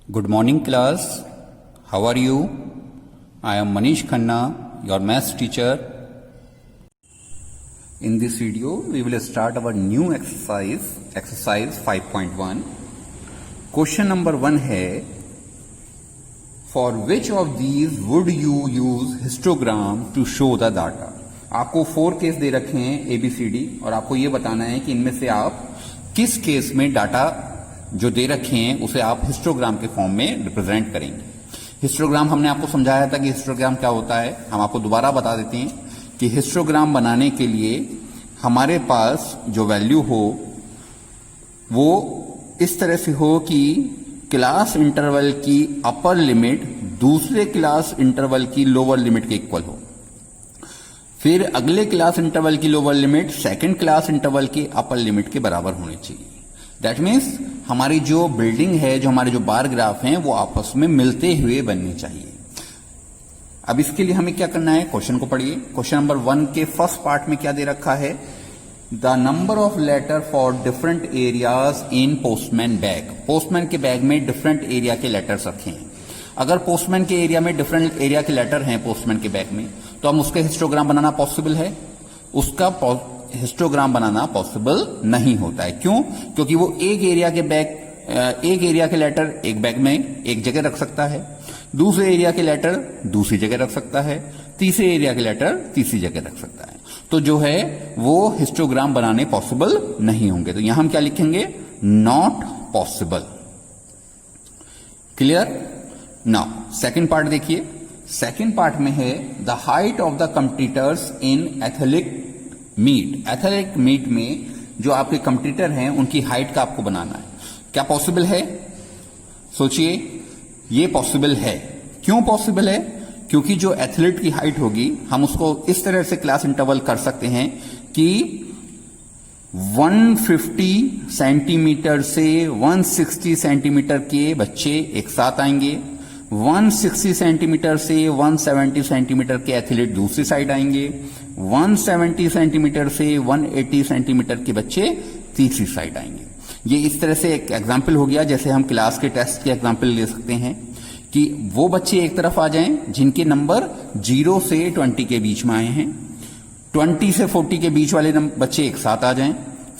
Good morning class. How are you? I am Manish Khanna, your maths teacher. In this video, we will start our new exercise 5.1. Question number 1 है, for which of these would you use histogram to show the data? आपको 4 case दे रखे हैं ABCD और आपको ये बताना है कि इनमें से आप किस केस में डाटा जो दे रखे हैं उसे आप हिस्टोग्राम के फॉर्म में रिप्रेजेंट करेंगे। हिस्टोग्राम हमने आपको समझाया था कि हिस्टोग्राम क्या होता है। हम आपको दोबारा बता देते हैं कि हिस्टोग्राम बनाने के लिए हमारे पास जो वैल्यू हो वो इस तरह से हो कि क्लास इंटरवल की अपर लिमिट दूसरे क्लास इंटरवल की लोअर लिमिट के इक्वल हो, फिर अगले क्लास इंटरवल की lower limit second class interval की अपर लिमिट के बराबर होनी चाहिए। दैट मीन्स हमारी जो बिल्डिंग है, जो हमारे जो बार ग्राफ हैं, वो आपस में मिलते हुए बननी चाहिए। अब इसके लिए हमें क्या करना है, क्वेश्चन को पढ़िए। क्वेश्चन नंबर 1 के फर्स्ट पार्ट में क्या दे रखा है, the number of letter for different areas in postman bag. Postman के बैग में डिफरेंट एरिया के लेटर्स रखे हैं। अगर पोस्टमैन के एरिया में डिफरेंट एरिया के लेटर हैं पोस्टमैन के बैग में, तो हम उसका हिस्टोग्राम बनाना पॉसिबल है? उसका हिस्टोग्राम बनाना पॉसिबल नहीं होता है। क्यों? क्योंकि वो एक एरिया के लेटर एक बैग में एक जगह रख सकता है, दूसरे एरिया के लेटर दूसरी जगह रख सकता है, तीसरे एरिया के लेटर तीसरी जगह रख सकता है। तो जो है वो हिस्टोग्राम बनाने पॉसिबल नहीं होंगे। तो यहां हम क्या लिखेंगे, not possible. Clear? Now second part देखिए। सेकंड पार्ट में है, the height of the competitors in athletic meet. Athletic meet में जो आपके कॉम्पिटिटर हैं उनकी हाइट का आपको बनाना है। क्या पॉसिबल है? सोचिए, ये पॉसिबल है। क्यों पॉसिबल है? क्योंकि जो एथलीट की हाइट होगी हम उसको इस तरह से क्लास इंटरवल कर सकते हैं कि 150 सेंटीमीटर से 160 सेंटीमीटर के बच्चे एक साथ आएंगे, 160 सेंटीमीटर से 170 सेंटीमीटर के एथलीट दूसरी साइड आएंगे, 170 सेंटीमीटर से 180 सेंटीमीटर के बच्चे तीसरी साइड आएंगे। ये इस तरह से एक एग्जाम्पल हो गया, जैसे हम क्लास के टेस्ट के एग्जाम्पल ले सकते हैं कि वो बच्चे एक तरफ आ जाएं जिनके नंबर 0 से 20 के बीच में आए हैं, 20 से 40 के बीच वाले बच्चे एक साथ आ जाएं,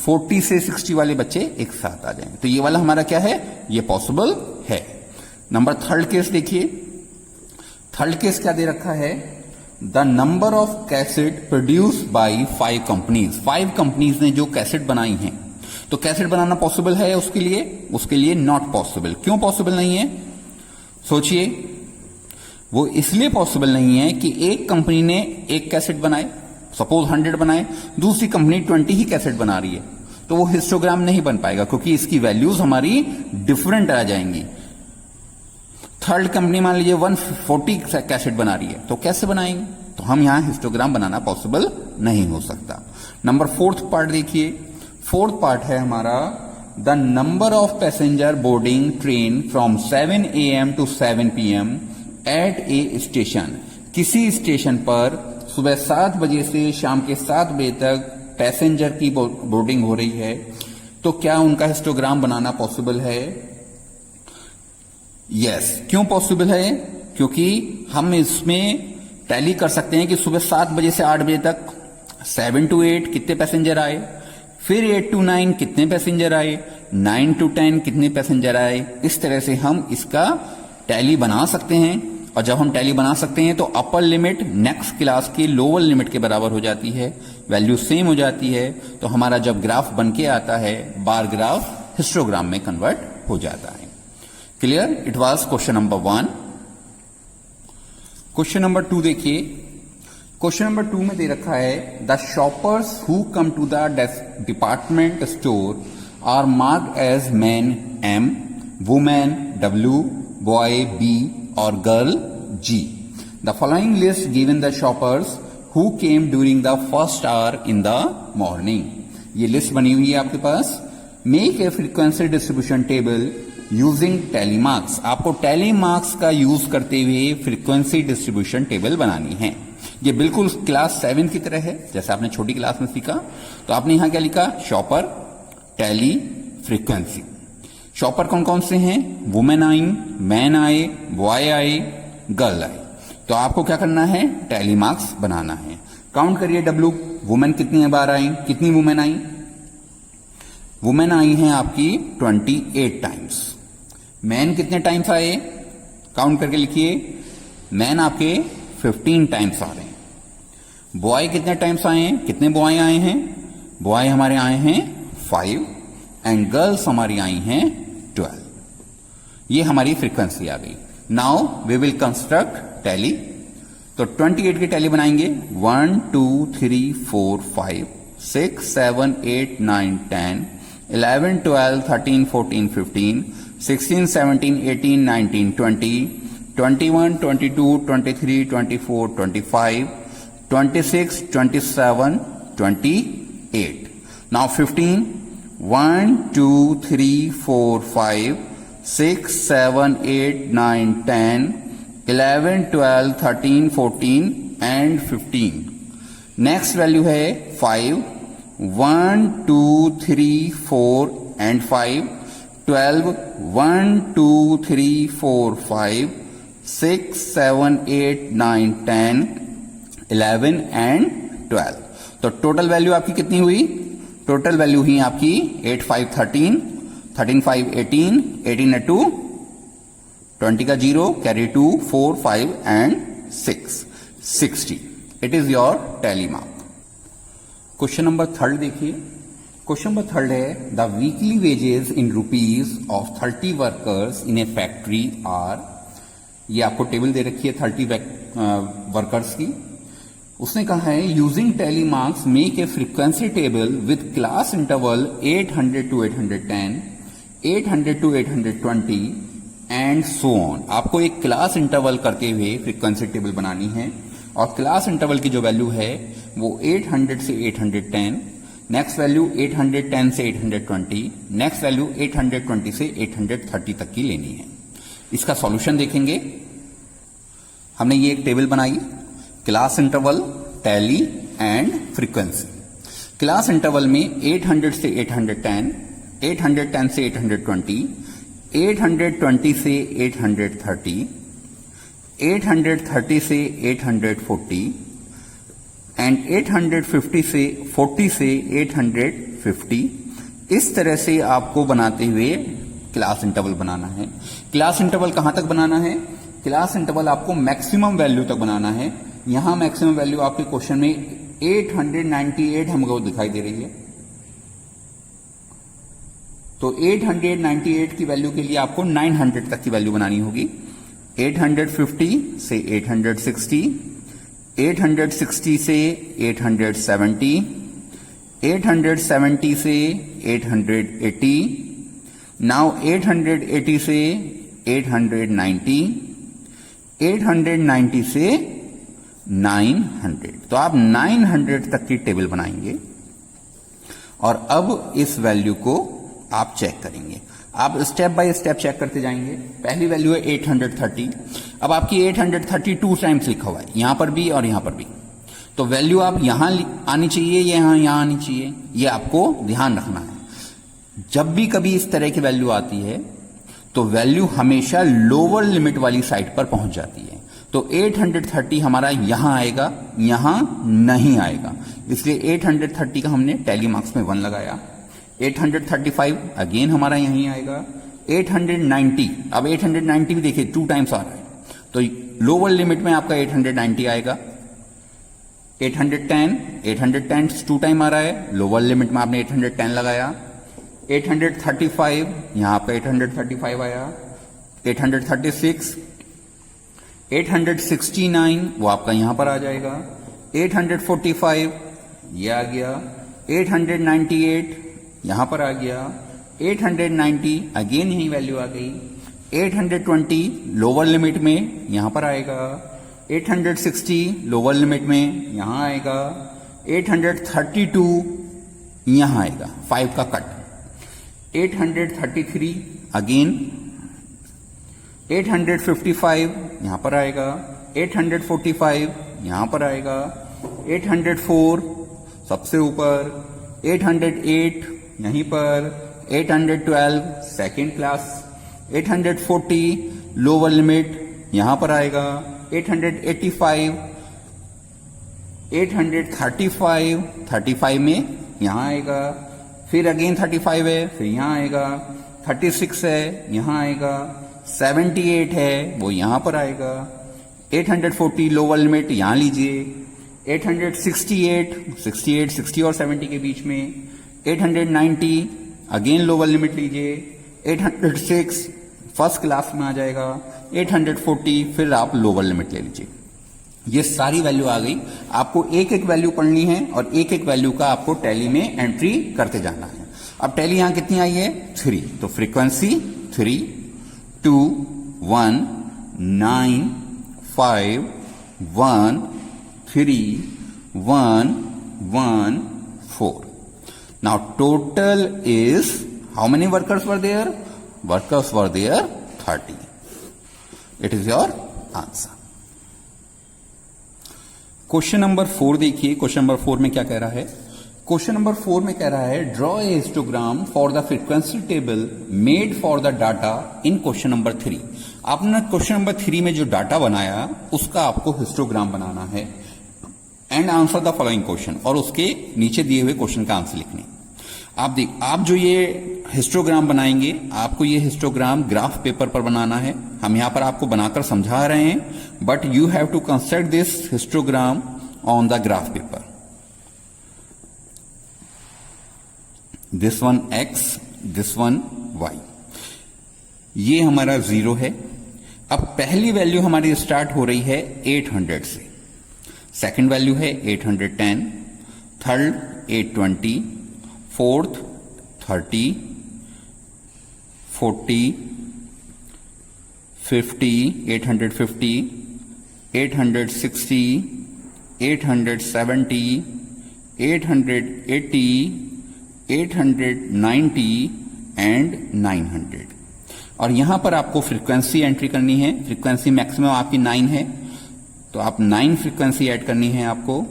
40 से 60 वाले बच्चे एक साथ आ जाएं। तो ये वाला हमारा क्या है, ये पॉसिबल है। नंबर थर्ड केस देखिए। थर्ड केस क्या दे रखा है, the number of cassette produce by 5 companies. 5 companies ने जो कैसेट बनाई हैं, तो कैसेट बनाना पॉसिबल है उसके लिए नॉट पॉसिबल। क्यों पॉसिबल नहीं है? सोचिए, वो इसलिए पॉसिबल नहीं है कि एक कंपनी ने एक कैसेट बनाए, सपोज 100 बनाए, दूसरी कंपनी 20 ही कैसेट बना रही है, तो वो हिस्टोग्राम नहीं बन पाएगा क्योंकि इसकी वैल्यूज हमारी डिफरेंट आ जाएंगी। थर्ड कंपनी मान लीजिए 140 कैसेट बना रही है, तो कैसे बनाएंगे? तो हम यहां हिस्टोग्राम बनाना पॉसिबल नहीं हो सकता। नंबर 4th पार्ट देखिए। 4th पार्ट है हमारा, the number of passenger boarding train from 7 AM to 7 PM at a station. किसी स्टेशन पर सुबह 7 बजे से शाम के 7 बजे तक पैसेंजर की बोर्डिंग हो रही है, तो क्या उनका हिस्टोग्राम बनाना पॉसिबल है? यस। क्यों पॉसिबल है? क्योंकि हम इसमें टैली कर सकते हैं कि सुबह 7 बजे से 8 बजे तक 7 to 8 कितने पैसेंजर आए, फिर 8 to 9 कितने पैसेंजर आए, 9 to 10 कितने पैसेंजर आए। इस तरह से हम इसका टैली बना सकते हैं। और जब हम टैली बना सकते हैं तो अपर लिमिट नेक्स्ट क्लास की लोअर लिमिट के बराबर हो जाती है, वैल्यू सेम हो जाती है। तो हमारा जब ग्राफ बन के आता है, बार ग्राफ हिस्टोग्राम में कन्वर्ट हो जाता है। Clear? It was question number 1। Question number 2 देखिए। क्वेश्चन नंबर 2 में दे रखा है, the shoppers who come to the department store are marked as man M, women W, boy B और girl G. The following list given the shoppers who came during the first hour in the morning. ये list बनी हुई है आपके पास। Make a frequency distribution table using tally marks. आपको tally marks का use करते हुए फ्रीक्वेंसी डिस्ट्रीब्यूशन टेबल बनानी है। ये बिल्कुल क्लास 7 की तरह है, जैसे आपने छोटी क्लास में सीखा। तो आपने यहां क्या लिखा, शॉपर, टैली, फ्रीक्वेंसी। शॉपर कौन कौन से हैं? वुमेन आई, मैन आए, बॉय आए, गर्ल आए। तो आपको क्या करना है? टैली मार्क्स बनाना है। काउंट करिए डब्ल्यू, वुमेन कितनी बार आई, कितनी वुमेन आई? वुमेन आई हैं आपकी 28 टाइम्स। मैन कितने टाइम्स आए? काउंट करके लिखिए, मैन आपके 15 टाइम्स आ रहे हैं। बॉय कितने टाइम्स आए हैं? कितने बॉय आए हैं? बॉय हमारे आए हैं 5 एंड गर्ल्स हमारी आई हैं 12। ये हमारी फ्रीक्वेंसी आ गई। Now we will construct tally. तो 28 की टैली बनाएंगे। 1 2 3 4 5 6 7 8 9 10 11 12 13 14 15 16 17 18 19 20 21 22 23 24 25 26 27 28। Now 15, 1 2 3 4 5 6 7 8 9 10 11 12 13 14 and 15। नेक्स्ट वैल्यू है 5, 1 2 3 4 and 5 12, 1 2 3 4 5 6 7 8 9 10 11 and 12। तो टोटल वैल्यू आपकी कितनी हुई? टोटल वैल्यू हुई आपकी 8 5 13, 13 5 18, 18 2 20 का 0 carry 2 4 5 and 6 60। It is your tally mark. Question number 3 देखिए। क्वेश्चन नंबर 3 है the weekly wages in rupees of 30 workers in a factory are. ये आपको टेबल दे रखी है 30 वर्कर्स की। उसने कहा है using tally marks make a frequency table with class interval 800 to 810, 800 to 820 and so on. आपको एक क्लास इंटरवल करते हुए फ्रीक्वेंसी टेबल बनानी है और क्लास इंटरवल की जो वैल्यू है वो 800 से 810, नेक्स्ट वैल्यू 810 से 820, नेक्स्ट वैल्यू 820 से 830 तक की लेनी है। इसका सॉल्यूशन देखेंगे। हमने ये एक टेबल बनाई, class interval, tally and frequency. Class interval में 800 से 810, 810 से 820, 820 से 830, 830 से 840 एंड 850 से 40 से 850। इस तरह से आपको बनाते हुए क्लास इंटरवल बनाना है। क्लास इंटरवल कहां तक बनाना है? क्लास इंटरवल आपको मैक्सिमम वैल्यू तक बनाना है। यहां मैक्सिमम वैल्यू आपके क्वेश्चन में 898 हमको दिखाई दे रही है। तो 898 की वैल्यू के लिए आपको 900 तक की वैल्यू बनानी होगी। 850 से 860, 860 से 870, 870 से 880, नाउ 880 से 890, 890 से 900। तो आप 900 तक की टेबल बनाएंगे और अब इस वैल्यू को आप चेक करेंगे। आप स्टेप बाय स्टेप चेक करते जाएंगे। पहली वैल्यू है 830। अब आपकी 832 टाइम्स लिखा हुआ है, यहां पर भी और यहां पर भी। तो वैल्यू आप यहां आनी चाहिए या यहां आनी चाहिए, ये आपको ध्यान रखना है। जब भी कभी इस तरह की वैल्यू आती है तो वैल्यू हमेशा लोअर लिमिट वाली साइड पर पहुंच जाती है। तो 830 हमारा यहां आएगा, यहां नहीं आएगा, इसलिए 830 का हमने टैली मार्क्स में 1 लगाया। 835 अगेन हमारा यहीं आएगा। 890, अब 890 भी देखिए 2 टाइम्स आ रहा है, तो लोअर लिमिट में आपका 890 आएगा। 810 2 टाइम आ रहा है, लोअर लिमिट में आपने 810 लगाया। 835 यहां पे 835 आया। 836, 869 वो आपका यहां पर आ जाएगा। 845 ये आ गया। 898 यहां पर आ गया। 890 अगेन यही वैल्यू आ गई। 820 लोअर लिमिट में यहां पर आएगा। 860 लोअर लिमिट में यहां आएगा। 832 यहां आएगा, 5 का कट। 833 अगेन। 855 यहां पर आएगा। 845 यहां पर आएगा। 804 सबसे ऊपर। 808 यहीं पर। 812 सेकेंड क्लास, 840 लोअर लिमिट यहां पर आएगा, 885, 835, 35 में यहां आएगा, फिर अगेन 35 है, फिर यहां आएगा, 36 है, यहां आएगा, 78 है, वो यहां पर आएगा, 840 लोअर लिमिट यहां लीजिए, 868, 68, 60 और 70 के बीच में, 890 अगेन लोअर लिमिट लीजिए, 806 फर्स्ट क्लास में आ जाएगा, 840 फिर आप लोअर लिमिट ले लीजिए। ये सारी वैल्यू आ गई। आपको एक एक वैल्यू पढ़नी है और एक एक वैल्यू का आपको टैली में एंट्री करते जाना है। अब टैली यहां कितनी आई है? 3, तो frequency 3, 2, 1, 9, 5, 1, 3, 1, 1, 4. Now total is, how many workers were there? Workers were there 30. It is your answer. Question number 4 देखिए, क्वेश्चन नंबर 4 में क्या कह रहा है? क्वेश्चन नंबर 4 में कह रहा है draw a histogram for the frequency table made for the data in question number 3. आपने क्वेश्चन नंबर 3 में जो डाटा बनाया उसका आपको हिस्टोग्राम बनाना है and answer the following question, और उसके नीचे दिए हुए क्वेश्चन का आंसर लिखने। आप जो ये हिस्टोग्राम बनाएंगे, आपको ये हिस्टोग्राम ग्राफ पेपर पर बनाना है। हम यहां पर आपको बनाकर समझा रहे हैं, but you have to construct this histogram on the graph paper. This one x, this one y। ये हमारा 0 है। अब पहली वैल्यू हमारी स्टार्ट हो रही है 800 से, सेकंड वैल्यू है 810, थर्ड 820, फोर्थ 30, 40, 50, 850, 860, 870, 880, 890 एंड 900। और यहां पर आपको फ्रीक्वेंसी एंट्री करनी है। फ्रीक्वेंसी मैक्सिमम आपकी 9 है, तो आप 9 फ्रीक्वेंसी ऐड करनी है आपको।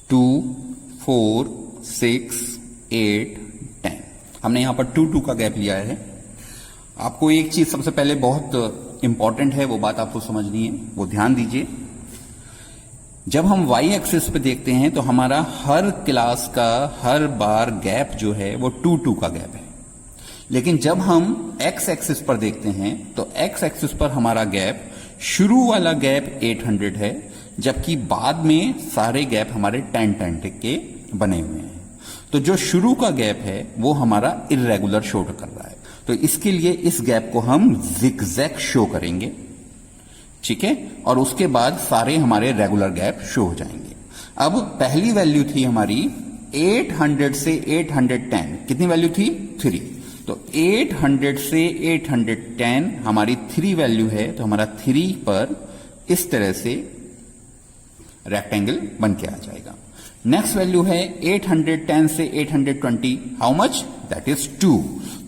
2, 4, 6, 8, 10। हमने यहां पर 2 का गैप लिया है। आपको एक चीज सबसे पहले बहुत इंपॉर्टेंट है, वो बात आपको समझनी है, वो ध्यान दीजिए। जब हम y एक्सिस पे देखते हैं तो हमारा हर क्लास का हर बार गैप जो है वो 2 का गैप है। लेकिन जब हम x एक्सिस पर देखते हैं तो x एक्सिस पर हमारा गैप, शुरू वाला गैप 800 है, जबकि बाद में सारे गैप हमारे 10 के बने हुए हैं। तो जो शुरू का गैप है वो हमारा इर्रेगुलर शो कर रहा है, तो इसके लिए इस गैप को हम जिगजैग शो करेंगे, ठीक है, और उसके बाद सारे हमारे रेगुलर गैप शो हो जाएंगे। अब पहली वैल्यू थी हमारी 800 से 810, कितनी वैल्यू थी? 3। तो 800 से 810 हमारी 3 वैल्यू है, तो हमारा 3 पर इस तरह से रेक्टेंगल बन के आ जाएगा। नेक्स्ट वैल्यू है 810 से 820, हाउ मच? That is 2।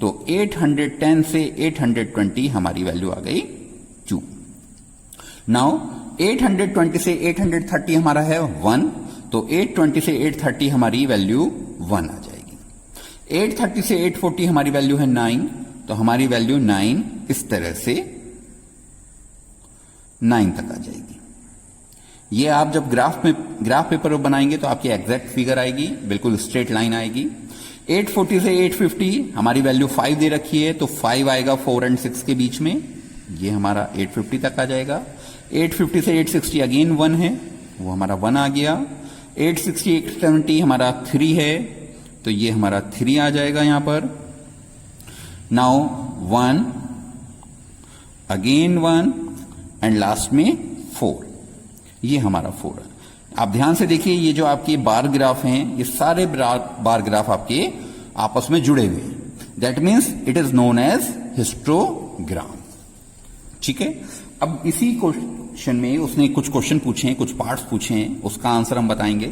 तो 810 से 820 हमारी वैल्यू आ गई 2। नाउ 820 से 830 हमारा है 1, तो 820 से 830 हमारी वैल्यू 1 आ जाएगी। 830 से 840 हमारी वैल्यू है 9, तो हमारी वैल्यू 9 इस तरह से 9 तक आ जाएगी। ये आप जब ग्राफ पेपर बनाएंगे तो आपकी एग्जैक्ट फिगर आएगी, बिल्कुल स्ट्रेट लाइन आएगी। 840 से 850 हमारी वैल्यू 5 दे रखी है, तो 5 आएगा 4 और 6 के बीच में, ये हमारा 850 तक आ जाएगा। 850 से 860 अगेन 1 है, वो हमारा 1 आ गया। 860 870 हमारा 3 है, तो ये हमारा 3 आ जाएगा यहां पर। नाउ 1 अगेन 1 एंड लास्ट में 4, ये हमारा 4 है। आप ध्यान से देखिए, ये जो आपके बार ग्राफ हैं, ये सारे बार ग्राफ आपके आपस में जुड़े हुए हैं। That means it is known as histogram, ठीक है। अब इसी क्वेश्चन में उसने कुछ क्वेश्चन पूछे हैं, कुछ पार्ट्स पूछे हैं, उसका आंसर हम बताएंगे।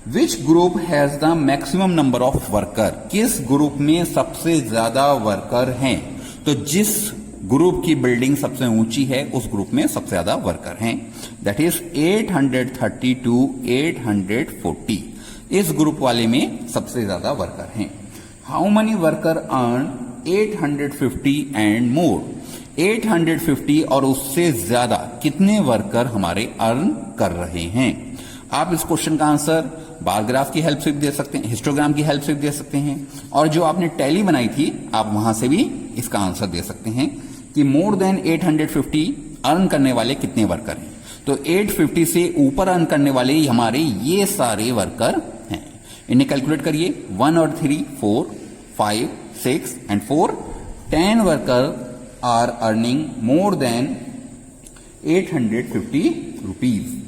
Which group has the maximum number of worker? किस ग्रुप में सबसे ज्यादा वर्कर हैं? तो जिस ग्रुप की बिल्डिंग सबसे ऊंची है उस ग्रुप में सबसे ज्यादा वर्कर हैं। That is 830 to 840। इस ग्रुप वाले में सबसे ज्यादा वर्कर हैं। How many worker earn 850 and more? 850 और उससे ज्यादा कितने वर्कर हमारे अर्न कर रहे हैं? आप इस क्वेश्चन का आंसर बार ग्राफ की हेल्प से भी दे सकते हैं, हिस्टोग्राम की हेल्प से भी दे सकते हैं, और जो आपने टैली बनाई थी आप वहां से भी इसका आंसर दे सकते हैं कि मोर देन 850 अर्न करने वाले कितने वर्कर हैं। तो 850 से ऊपर अर्न करने वाले हमारे ये सारे वर्कर हैं। इन्हें कैलकुलेट करिए। 1 और 3 4 5 6 and 4 10 worker are earning more than 850 rupees.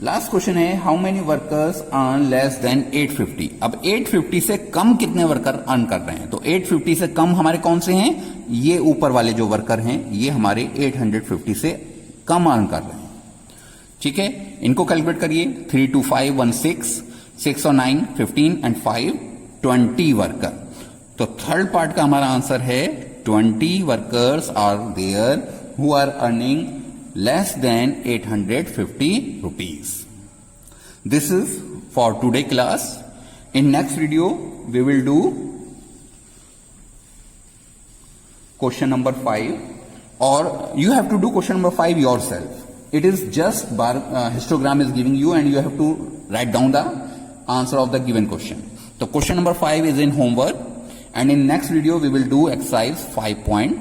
Last question है how many workers earn less than 850। अब 850 से कम कितने वर्कर अर्न कर रहे हैं? तो 850 से कम हमारे कौन से हैं? ये ऊपर वाले जो वर्कर हैं ये हमारे 850 से कम अर्न कर रहे हैं। ठीक है, इनको कैलकुलेट करिए। 3 2 5 1 6 6 और 9 15 एंड 5 20 वर्कर। तो थर्ड पार्ट का हमारा आंसर है 20 workers are there who are earning less than 850 rupees. This is for today class. In next video, we will do question number 5, or you have to do question number 5 yourself. It is just histogram is giving you and you have to write down the answer of the given question. So question number 5 is in homework, and in next video we will do exercise 5.1.